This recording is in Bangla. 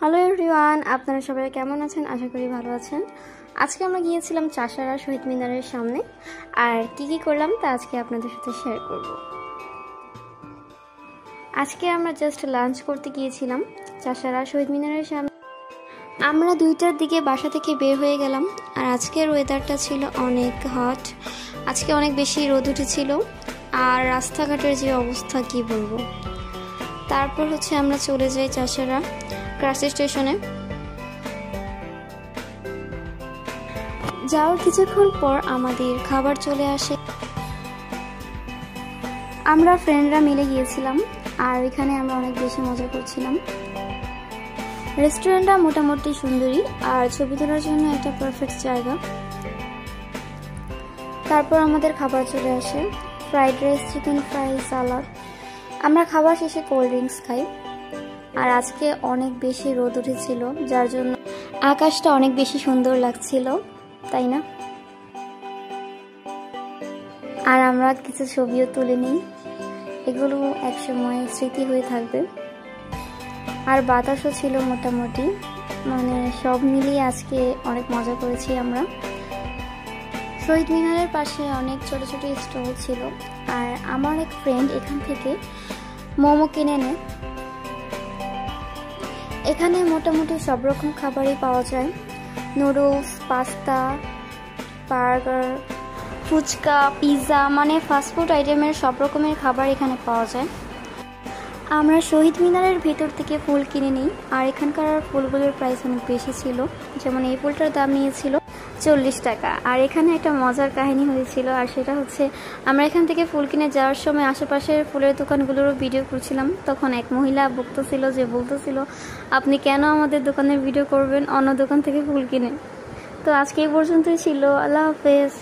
হ্যালো এভরিওয়ান, আপনারা সবাই কেমন আছেন? আশা করি ভালো আছেন। আজকে আমরা গিয়েছিলাম চাষারা শহীদ মিনারের সামনে, আর কি করলাম তা আজকে আপনাদের সাথে শেয়ার করব। আজকে আমরা জাস্ট লাঞ্চ করতে গিয়েছিলাম চাষারা শহীদ মিনারের সামনে। আমরা 2টার দিকে বাসা থেকে বের হয়ে গেলাম, আর আজকের ওয়েদারটা ছিল অনেক হট। আজকে অনেক বেশি রোদ উঠেছিল, আর রাস্তাঘাটের যে অবস্থা কি বলবো। তারপর আমরা চলে যাই চাষারা ক্রাস স্টেশনে। যাওয়ার কিছুক্ষণ পর আমাদের খাবার চলে আসে। আমরা ফ্রেন্ডরা মিলে গিয়েছিলাম, আর এখানে আমরা অনেক বেশি মজা করছিলাম। রেস্টুরেন্টটা মোটামুটি সুন্দরী, আর ছবি তোলার জন্য একটা পারফেক্ট জায়গা। তারপর আমাদের খাবার চলে আসে, ফ্রাইড রাইস, চিকেন ফ্রাই, সালাদ। আমরা খাবার শেষে কোল্ড ড্রিঙ্কস খাই। আর আজকে অনেক বেশি রোদ উঠেছিল, যার জন্য আকাশটা অনেক বেশি সুন্দর লাগছিল, তাই না? আর আমরা কিছু ছবিও তুলে নিই, এগুলো একসময় স্মৃতি হয়ে থাকবে। আর বাতাসও ছিল মোটামুটি, সব মিলিয়ে আজকে অনেক মজা করেছি আমরা। শহীদ মিনারের পাশে অনেক ছোট ছোট স্টল ছিল, আর আমার এক ফ্রেন্ড এখান থেকে মোমো কিনে নেয়। এখানে মোটামুটি সব রকম খাবারই পাওয়া যায়, noodles, pasta, burger, phuchka, pizza, fast food আইটেমের সব রকমের খাবার এখানে পাওয়া যায়। আমরা শহীদ মিনারের ভিতর থেকে ফুল কিনে নিই, আর এখানকার ফুলগুলোর প্রাইস অনেক বেশি ছিল। যেমন এই ফুলটার দাম নিয়েছিল 40 টাকা। আর এখানে একটা মজার কাহিনী হয়েছিল, আর সেটা আমরা এখান থেকে ফুল কিনে যাওয়ার সময় আশেপাশের ফুলের দোকানগুলোরও ভিডিও করছিলাম। তখন এক মহিলা বলতেছিল আপনি কেন আমাদের দোকানের ভিডিও করবেন, অন্য দোকান থেকে ফুল কিনে। তো আজকে এই পর্যন্তই ছিল। আল্লাহ হাফেজ।